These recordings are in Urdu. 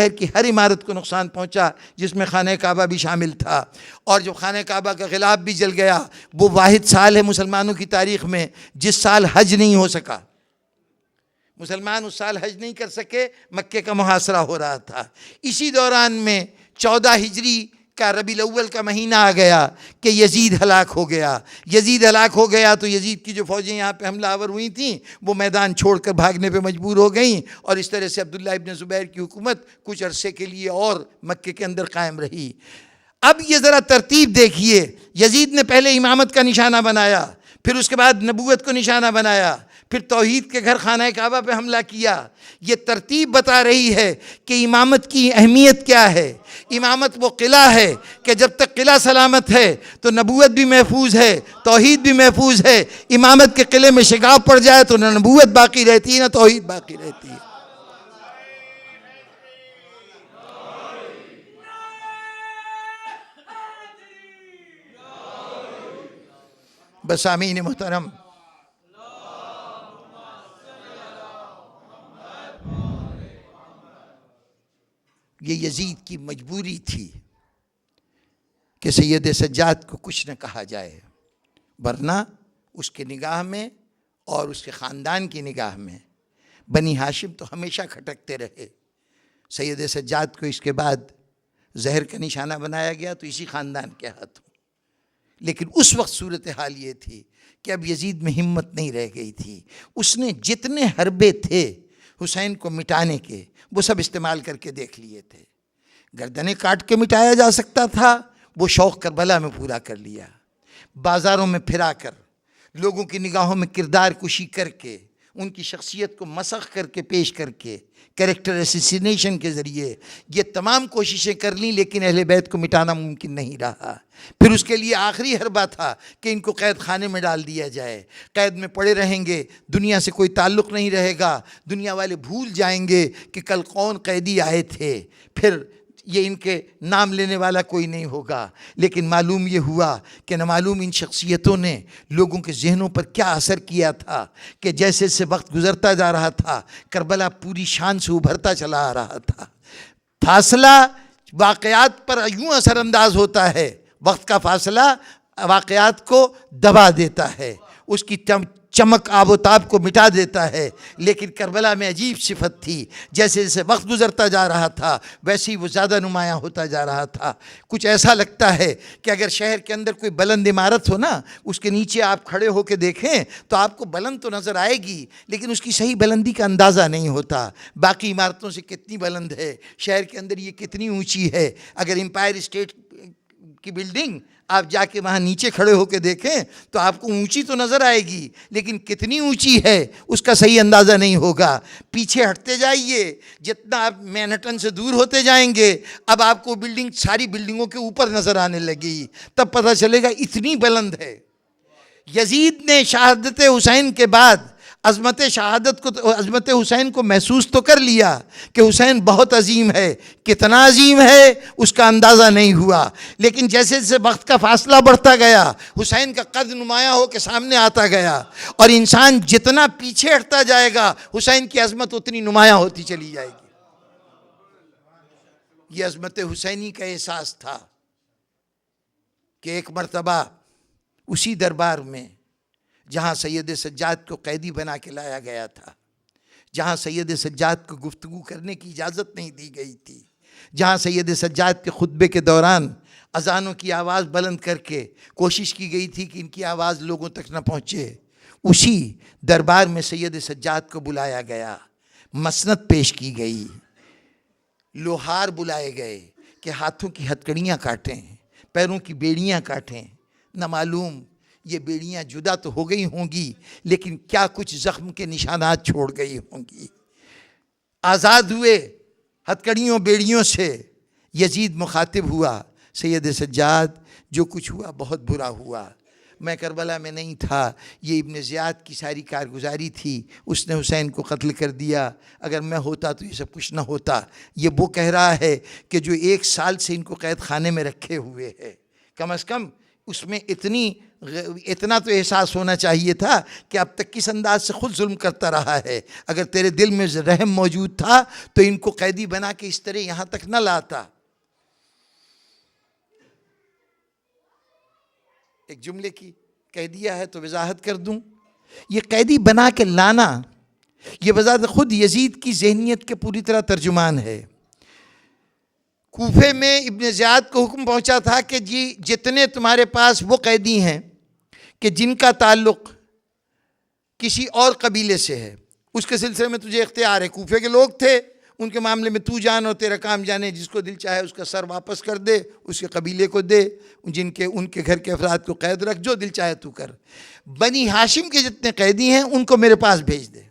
شہر کی ہر عمارت کو نقصان پہنچا جس میں خانہ کعبہ بھی شامل تھا، اور جب خانہ کعبہ کا غلاف بھی جل گیا، وہ واحد سال ہے مسلمانوں کی تاریخ میں جس سال حج نہیں ہو سکا۔ مسلمان اس سال حج نہیں کر سکے، مکے کا محاصرہ ہو رہا تھا۔ اسی دوران میں 14 ہجری کا ربیع الاول کا مہینہ آ گیا کہ یزید ہلاک ہو گیا۔ یزید ہلاک ہو گیا تو یزید کی جو فوجیں یہاں پہ حملہ آور ہوئی تھیں وہ میدان چھوڑ کر بھاگنے پہ مجبور ہو گئیں، اور اس طرح سے عبداللہ ابن زبیر کی حکومت کچھ عرصے کے لیے اور مکے کے اندر قائم رہی۔ اب یہ ذرا ترتیب دیکھیے، یزید نے پہلے امامت کا نشانہ بنایا، پھر اس کے بعد نبوت کو نشانہ بنایا، پھر توحید کے گھر خانہ کعبہ پہ حملہ کیا۔ یہ ترتیب بتا رہی ہے کہ امامت کی اہمیت کیا ہے۔ امامت وہ قلعہ ہے کہ جب تک قلعہ سلامت ہے تو نبوت بھی محفوظ ہے، توحید بھی محفوظ ہے۔ امامت کے قلعے میں شگاف پڑ جائے تو نہ نبوت باقی رہتی ہے نہ توحید باقی رہتی ہے۔ بس آمین محترم۔ یہ یزید کی مجبوری تھی کہ سید سجاد کو کچھ نہ کہا جائے، ورنہ اس کے نگاہ میں اور اس کے خاندان کی نگاہ میں بنی ہاشم تو ہمیشہ کھٹکتے رہے۔ سید سجاد کو اس کے بعد زہر کا نشانہ بنایا گیا تو اسی خاندان کے ہاتھوں، لیکن اس وقت صورتحال یہ تھی کہ اب یزید میں ہمت نہیں رہ گئی تھی۔ اس نے جتنے حربے تھے حسین کو مٹانے کے وہ سب استعمال کر کے دیکھ لیے تھے۔ گردنیں کاٹ کے مٹایا جا سکتا تھا، وہ شوق کربلا میں پورا کر لیا۔ بازاروں میں پھرا کر، لوگوں کی نگاہوں میں کردار کشی کر کے، ان کی شخصیت کو مسخ کر کے پیش کر کے، کریکٹر اسیسینیشن کے ذریعے یہ تمام کوششیں کر لیں، لیکن اہل بیت کو مٹانا ممکن نہیں رہا۔ پھر اس کے لیے آخری حربہ تھا کہ ان کو قید خانے میں ڈال دیا جائے، قید میں پڑے رہیں گے، دنیا سے کوئی تعلق نہیں رہے گا، دنیا والے بھول جائیں گے کہ کل کون قیدی آئے تھے، پھر یہ ان کے نام لینے والا کوئی نہیں ہوگا۔ لیکن معلوم یہ ہوا کہ نامعلوم ان شخصیتوں نے لوگوں کے ذہنوں پر کیا اثر کیا تھا کہ جیسے جیسے وقت گزرتا جا رہا تھا کربلا پوری شان سے ابھرتا چلا آ رہا تھا۔ فاصلہ واقعات پر یوں اثر انداز ہوتا ہے، وقت کا فاصلہ واقعات کو دبا دیتا ہے، اس کی چمک آب و تاب کو مٹا دیتا ہے۔ لیکن کربلا میں عجیب صفت تھی، جیسے جیسے وقت گزرتا جا رہا تھا ویسے ہی وہ زیادہ نمایاں ہوتا جا رہا تھا۔ کچھ ایسا لگتا ہے کہ اگر شہر کے اندر کوئی بلند عمارت ہو نا، اس کے نیچے آپ کھڑے ہو کے دیکھیں تو آپ کو بلند تو نظر آئے گی، لیکن اس کی صحیح بلندی کا اندازہ نہیں ہوتا۔ باقی عمارتوں سے کتنی بلند ہے، شہر کے اندر یہ کتنی اونچی ہے۔ اگر امپائر اسٹیٹ کی بلڈنگ آپ جا کے وہاں نیچے کھڑے ہو کے دیکھیں تو آپ کو اونچی تو نظر آئے گی، لیکن کتنی اونچی ہے اس کا صحیح اندازہ نہیں ہوگا۔ پیچھے ہٹتے جائیے، جتنا آپ مینہٹن سے دور ہوتے جائیں گے اب آپ کو بلڈنگ ساری بلڈنگوں کے اوپر نظر آنے لگی، تب پتہ چلے گا اتنی بلند ہے۔ یزید نے شہادت حسین کے بعد عظمت حسین کو محسوس تو کر لیا کہ حسین بہت عظیم ہے، کتنا عظیم ہے اس کا اندازہ نہیں ہوا، لیکن جیسے جیسے وقت کا فاصلہ بڑھتا گیا حسین کا قد نمایاں ہو کے سامنے آتا گیا، اور انسان جتنا پیچھے ہٹتا جائے گا حسین کی عظمت اتنی نمایاں ہوتی چلی جائے گی۔ یہ عظمت حسینی کا احساس تھا کہ ایک مرتبہ اسی دربار میں جہاں سید سجاد کو قیدی بنا کے لایا گیا تھا، جہاں سید سجاد کو گفتگو کرنے کی اجازت نہیں دی گئی تھی، جہاں سید سجاد کے خطبے کے دوران اذانوں کی آواز بلند کر کے کوشش کی گئی تھی کہ ان کی آواز لوگوں تک نہ پہنچے، اسی دربار میں سید سجاد کو بلایا گیا، مسند پیش کی گئی، لوہار بلائے گئے کہ ہاتھوں کی ہتکڑیاں کاٹیں، پیروں کی بیڑیاں کاٹیں۔ نہ معلوم یہ بیڑیاں جدا تو ہو گئی ہوں گی، لیکن کیا کچھ زخم کے نشانات چھوڑ گئی ہوں گی۔ آزاد ہوئے ہتکڑیوں بیڑیوں سے، یزید مخاطب ہوا، سید سجاد جو کچھ ہوا بہت برا ہوا، میں کربلا میں نہیں تھا، یہ ابن زیاد کی ساری کارگزاری تھی، اس نے حسین کو قتل کر دیا، اگر میں ہوتا تو یہ سب کچھ نہ ہوتا۔ یہ وہ کہہ رہا ہے کہ جو 1 سال سے ان کو قید خانے میں رکھے ہوئے ہے، کم از کم اس میں اتنی اتنا تو احساس ہونا چاہیے تھا کہ اب تک کس انداز سے خود ظلم کرتا رہا ہے. اگر تیرے دل میں رحم موجود تھا تو ان کو قیدی بنا کے اس طرح یہاں تک نہ لاتا. ایک جملے کی کہہ دیا ہے تو وضاحت کر دوں. یہ قیدی بنا کے لانا یہ بذات خود یزید کی ذہنیت کے پوری طرح ترجمان ہے. کوفے میں ابن زیاد کو حکم پہنچا تھا کہ جی جتنے تمہارے پاس وہ قیدی ہیں کہ جن کا تعلق کسی اور قبیلے سے ہے اس کے سلسلے میں تجھے اختیار ہے. کوفے کے لوگ تھے، ان کے معاملے میں تو جان اور تیرا کام جانے. جس کو دل چاہے اس کا سر واپس کر دے، اس کے قبیلے کو دے، ان کے گھر کے افراد کو قید رکھ، جو دل چاہے تو کر. بنی ہاشم کے جتنے قیدی ہیں ان کو میرے پاس بھیج دے،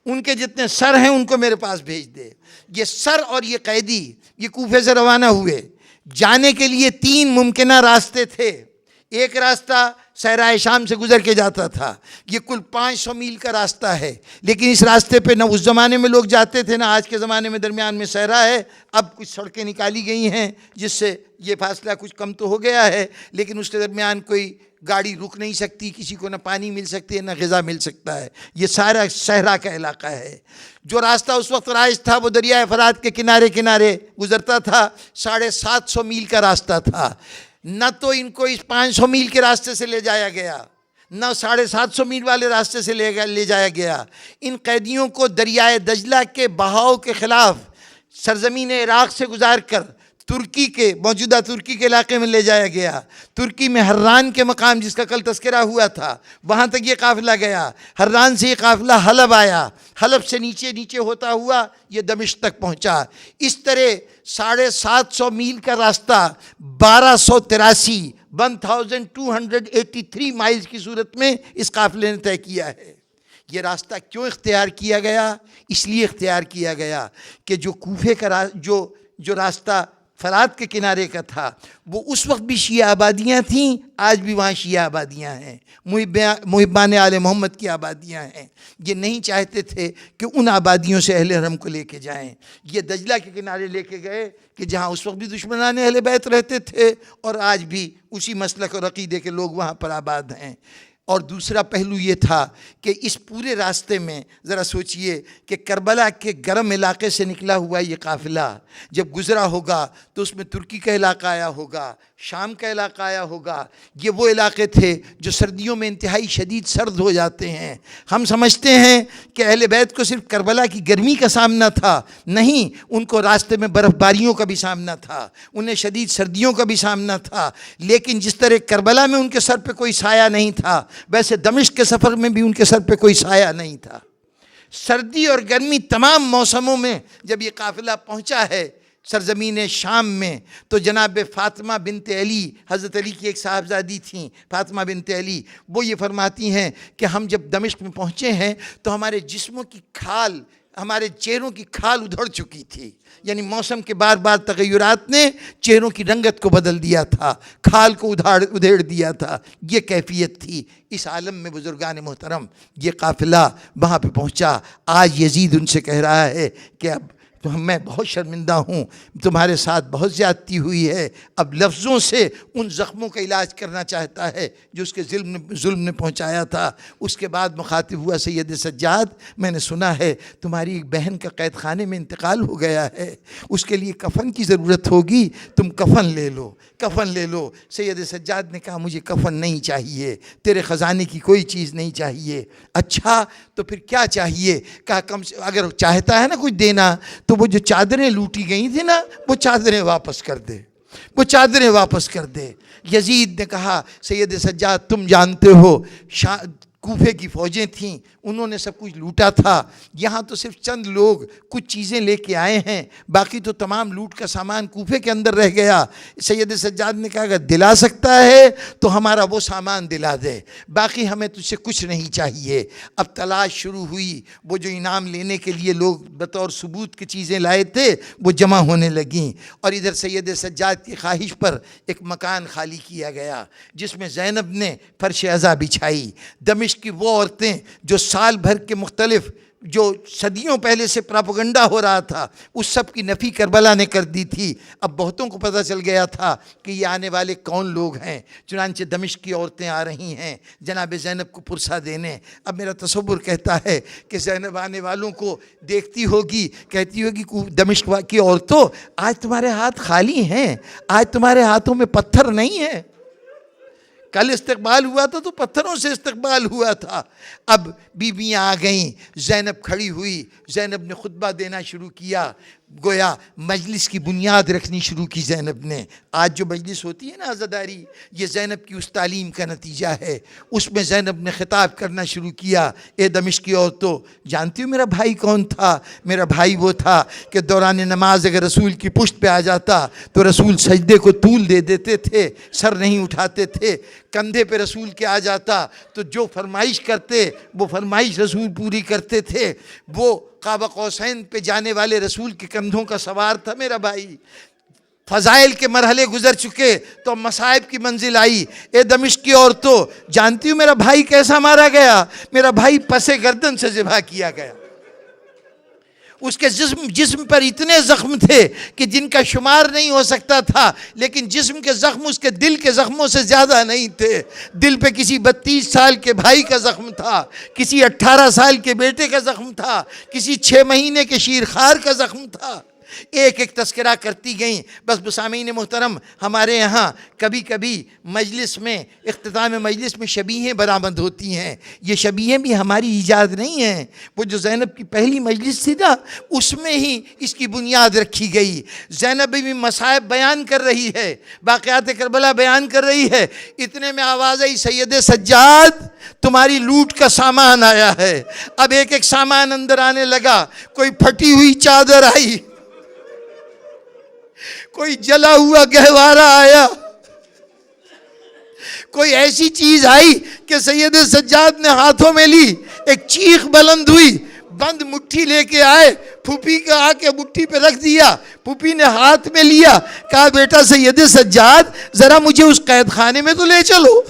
ان کے جتنے سر ہیں ان کو میرے پاس بھیج دے. یہ سر اور یہ قیدی یہ کوفے سے روانہ ہوئے. جانے کے لیے 3 ممکنہ راستے تھے. ایک راستہ صحرائے شام سے گزر کے جاتا تھا. یہ کل 500 میل کا راستہ ہے، لیکن اس راستے پہ نہ اس زمانے میں لوگ جاتے تھے نہ آج کے زمانے میں. درمیان میں صحرا ہے. اب کچھ سڑکیں نکالی گئی ہیں جس سے یہ فاصلہ کچھ کم تو ہو گیا ہے، لیکن اس کے درمیان کوئی گاڑی رک نہیں سکتی، کسی کو نہ پانی مل سکتی ہے نہ غذا مل سکتا ہے. یہ سارا صحرا کا علاقہ ہے. جو راستہ اس وقت رائج تھا وہ دریائے فرات کے کنارے کنارے گزرتا تھا. 750 میل کا راستہ تھا. نہ تو ان کو اس 500 میل کے راستے سے لے جایا گیا، نہ 750 میل والے راستے سے لے جایا گیا. ان قیدیوں کو دریائے دجلہ کے بہاؤ کے خلاف سرزمین عراق سے گزار کر ترکی کے موجودہ ترکی کے علاقے میں لے جایا گیا. ترکی میں حران کے مقام جس کا کل تذکرہ ہوا تھا وہاں تک یہ قافلہ گیا. حران سے یہ قافلہ حلب آیا. حلب سے نیچے ہوتا ہوا یہ دمشق تک پہنچا. اس طرح 750 میل کا راستہ 1283 مائلز کی صورت میں اس قافلے نے طے کیا ہے. یہ راستہ کیوں اختیار کیا گیا؟ اس لیے اختیار کیا گیا کہ جو کوفے کا جو راستہ فرات کے کنارے کا تھا وہ اس وقت بھی شیعہ آبادیاں تھیں، آج بھی وہاں شیعہ آبادیاں ہیں، محبان آل محمد کی آبادیاں ہیں. یہ نہیں چاہتے تھے کہ ان آبادیوں سے اہل حرم کو لے کے جائیں. یہ دجلہ کے کنارے لے کے گئے کہ جہاں اس وقت بھی دشمنان اہل بیت رہتے تھے اور آج بھی اسی مسلک اور عقیدے کے لوگ وہاں پر آباد ہیں. اور دوسرا پہلو یہ تھا کہ اس پورے راستے میں ذرا سوچئے کہ کربلا کے گرم علاقے سے نکلا ہوا یہ قافلہ جب گزرا ہوگا تو اس میں ترکی کا علاقہ آیا ہوگا، شام کا علاقہ آیا ہوگا. یہ وہ علاقے تھے جو سردیوں میں انتہائی شدید سرد ہو جاتے ہیں. ہم سمجھتے ہیں کہ اہل بیت کو صرف کربلا کی گرمی کا سامنا تھا، نہیں، ان کو راستے میں برف باریوں کا بھی سامنا تھا، انہیں شدید سردیوں کا بھی سامنا تھا. لیکن جس طرح کربلا میں ان کے سر پہ کوئی سایہ نہیں تھا ویسے دمشق کے سفر میں بھی ان کے سر پہ کوئی سایہ نہیں تھا. سردی اور گرمی تمام موسموں میں جب یہ قافلہ پہنچا ہے سرزمین شام میں تو جناب فاطمہ بنت علی، حضرت علی کی ایک صاحبزادی تھیں فاطمہ بنت علی، وہ یہ فرماتی ہیں کہ ہم جب دمشق میں پہنچے ہیں تو ہمارے جسموں کی کھال، ہمارے چہروں کی کھال ادھڑ چکی تھی. یعنی موسم کے بار بار تغیرات نے چہروں کی رنگت کو بدل دیا تھا، کھال کو ادھیڑ دیا تھا. یہ کیفیت تھی. اس عالم میں بزرگان محترم یہ قافلہ وہاں پہ پہنچا. آج یزید ان سے کہہ رہا ہے کہ اب میں بہت شرمندہ ہوں، تمہارے ساتھ بہت زیادتی ہوئی ہے. اب لفظوں سے ان زخموں کا علاج کرنا چاہتا ہے جو اس کے ظلم نے پہنچایا تھا. اس کے بعد مخاطب ہوا سید سجاد، میں نے سنا ہے تمہاری ایک بہن کا قید خانے میں انتقال ہو گیا ہے، اس کے لیے کفن کی ضرورت ہوگی، تم کفن لے لو، کفن لے لو. سید سجاد نے کہا مجھے کفن نہیں چاہیے، تیرے خزانے کی کوئی چیز نہیں چاہیے. اچھا تو پھر کیا چاہیے؟ کہا کم سے اگر چاہتا ہے نا کچھ دینا تو وہ جو چادریں لوٹی گئی تھیں نا وہ چادریں واپس کر دے، وہ چادریں واپس کر دے. یزید نے کہا سید سجاد تم جانتے ہو کوفے کی فوجیں تھیں، انہوں نے سب کچھ لوٹا تھا، یہاں تو صرف چند لوگ کچھ چیزیں لے کے آئے ہیں، باقی تو تمام لوٹ کا سامان کوفے کے اندر رہ گیا. سید سجاد نے کہا اگر دلا سکتا ہے تو ہمارا وہ سامان دلا دے، باقی ہمیں تجھ سے کچھ نہیں چاہیے. اب تلاش شروع ہوئی. وہ جو انعام لینے کے لیے لوگ بطور ثبوت کی چیزیں لائے تھے وہ جمع ہونے لگیں. اور ادھر سید سجاد کی خواہش پر ایک مکان خالی کیا گیا جس میں زینب نے فرش عزا بچھائی. دمشق کی وہ عورتیں جو سال بھر کے مختلف جو صدیوں پہلے سے پراپگنڈا ہو رہا تھا اس سب کی نفی کربلا نے کر دی تھی۔ اب بہتوں کو پتہ چل گیا تھا کہ یہ آنے والے کون لوگ ہیں، چنانچہ دمشق کی عورتیں آ رہی ہیں جناب زینب کو پرسہ دینے۔ اب میرا تصور کہتا ہے کہ زینب آنے والوں کو دیکھتی ہوگی، کہتی ہوگی دمشق کی عورتوں آج تمہارے ہاتھ خالی ہیں، آج تمہارے ہاتھوں میں پتھر نہیں ہیں، کل استقبال ہوا تھا تو پتھروں سے استقبال ہوا تھا۔ اب بیویاں آ گئیں، زینب کھڑی ہوئی، زینب نے خطبہ دینا شروع کیا، گویا مجلس کی بنیاد رکھنی شروع کی زینب نے۔ آج جو مجلس ہوتی ہے نا عزاداری، یہ زینب کی اس تعلیم کا نتیجہ ہے۔ اس میں زینب نے خطاب کرنا شروع کیا، اے دمشق کی عورتوں، جانتی ہو میرا بھائی کون تھا؟ میرا بھائی وہ تھا کہ دوران نماز اگر رسول کی پشت پہ آ جاتا تو رسول سجدے کو طول دے دیتے تھے، سر نہیں اٹھاتے تھے، کندھے پہ رسول کے آ جاتا تو جو فرمائش کرتے وہ فرمائش رسول پوری کرتے تھے۔ وہ قاب قوسین پہ جانے والے رسول کے کندھوں کا سوار تھا میرا بھائی۔ فضائل کے مرحلے گزر چکے تو مصائب کی منزل آئی۔ اے دمشق کی عورتوں، جانتی ہو میرا بھائی کیسا مارا گیا؟ میرا بھائی پس گردن سے ذبح کیا گیا۔ اس کے جسم پر اتنے زخم تھے کہ جن کا شمار نہیں ہو سکتا تھا، لیکن جسم کے زخم اس کے دل کے زخموں سے زیادہ نہیں تھے۔ دل پہ کسی 32 سال کے بھائی کا زخم تھا، کسی 18 سال کے بیٹے کا زخم تھا، کسی 6 مہینے کے شیرخوار کا زخم تھا۔ ایک ایک تذکرہ کرتی گئیں۔ بس سامعین محترم، ہمارے یہاں کبھی کبھی مجلس میں، اختتام مجلس میں شبیہیں برآمد ہوتی ہیں۔ یہ شبیہیں بھی ہماری ایجاد نہیں ہیں، وہ جو زینب کی پہلی مجلس تھی نا اس میں ہی اس کی بنیاد رکھی گئی۔ زینب بھی مصائب بیان کر رہی ہے، واقعات کربلا بیان کر رہی ہے، اتنے میں آواز آئی سید سجاد تمہاری لوٹ کا سامان آیا ہے۔ اب ایک ایک سامان اندر آنے لگا، کوئی پھٹی ہوئی چادر آئی، کوئی جلا ہوا گہوارہ آیا، کوئی ایسی چیز آئی کہ سید سجاد نے ہاتھوں میں لی، ایک چیخ بلند ہوئی، بند مٹھی لے کے آئے، پھوپھی کا آ کے مٹھی پہ رکھ دیا، پھوپھی نے ہاتھ میں لیا، کہا بیٹا سید سجاد ذرا مجھے اس قید خانے میں تو لے چلو،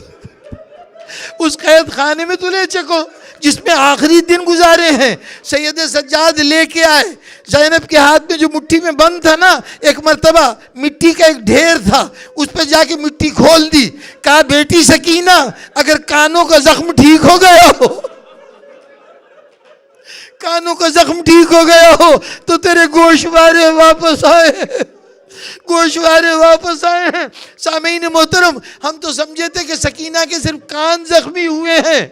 اس قید خانے میں تو لے چکو جس میں آخری دن گزارے ہیں۔ سید سجاد لے کے آئے، زینب کے ہاتھ میں جو مٹھی میں بند تھا نا، ایک مرتبہ مٹی کا ایک ڈھیر تھا، اس پہ جا کے مٹی کھول دی، کہا بیٹی سکینہ اگر کانوں کا زخم ٹھیک ہو گیا ہو، کانوں کا زخم ٹھیک ہو گیا ہو تو تیرے گوشوارے واپس آئے، گوشوارے واپس آئے ہیں۔ سامعین محترم، ہم تو سمجھے تھے کہ سکینہ کے صرف کان زخمی ہوئے ہیں،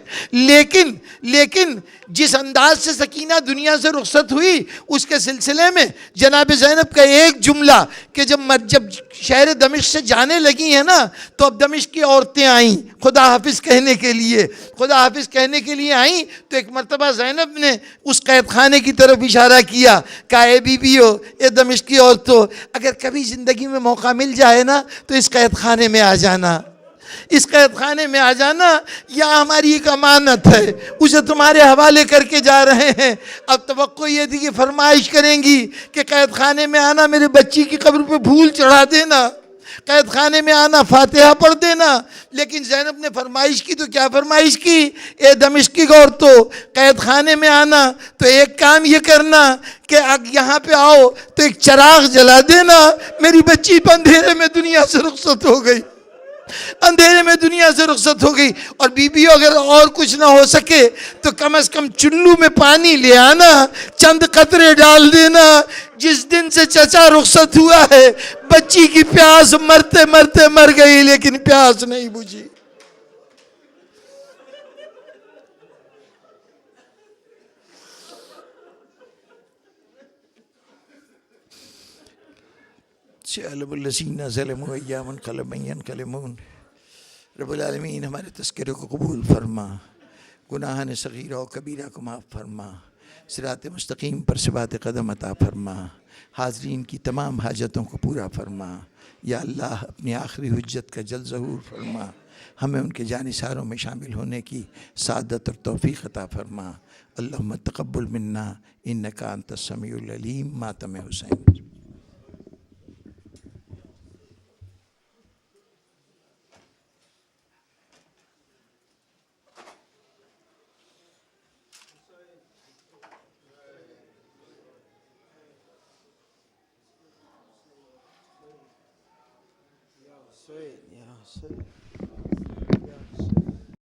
لیکن جس انداز سے سکینہ دنیا سے رخصت ہوئی اس کے سلسلے میں جناب زینب کا ایک جملہ کہ جب شہر دمشق سے جانے لگی ہیں نا تو اب دمشق کی عورتیں آئیں خدا حافظ کہنے کے لیے آئیں تو ایک مرتبہ زینب نے اس قید خانے کی طرف اشارہ کیا، کہا اے بیویو، اے دمشق کی عورتوں، اگر کبھی زندگی میں موقع مل جائے نا تو اس قید خانے میں آ جانا، اس قید خانے میں آ جانا، یہاں ہماری ایک امانت ہے، اسے تمہارے حوالے کر کے جا رہے ہیں۔ اب توقع یہ تھی کہ فرمائش کریں گی کہ قید خانے میں آنا میرے بچی کی قبر پہ پھول چڑھا دینا، قید خانے میں آنا فاتحہ پڑھ دینا، لیکن زینب نے فرمائش کی تو کیا فرمائش کی؟ اے دمشق کی عورتوں، قید خانے میں آنا تو ایک کام یہ کرنا کہ یہاں پہ آؤ تو ایک چراغ جلا دینا، میری بچی اندھیرے میں دنیا سے رخصت ہو گئی، اندھیرے میں دنیا سے رخصت ہو گئی۔ اور بیویوں اگر اور کچھ نہ ہو سکے تو کم از کم چلو میں پانی لے آنا، چند قطرے ڈال دینا، جس دن سے چچا رخصت ہوا ہے بچی کی پیاس مرتے مرتے مر گئی لیکن پیاس نہیں بجھی۔ سیعلم الذین ظلموا ایام انقلبوا من ينقلبون۔ رب العالمین ہمارے تذکرے کو قبول فرما، گناہان صغیرہ و کبیرہ کو معاف فرما، صراط مستقیم پر ثبات قدم عطا فرما، حاضرین کی تمام حاجتوں کو پورا فرما۔ یا اللہ اپنی آخری حجت کا جلد ظہور فرما، ہمیں ان کے جانثاروں میں شامل ہونے کی سعادت اور توفیق عطا فرما۔ اللہم تقبل منا انکا انت السمیع العلیم۔ ماتم حسین۔ سے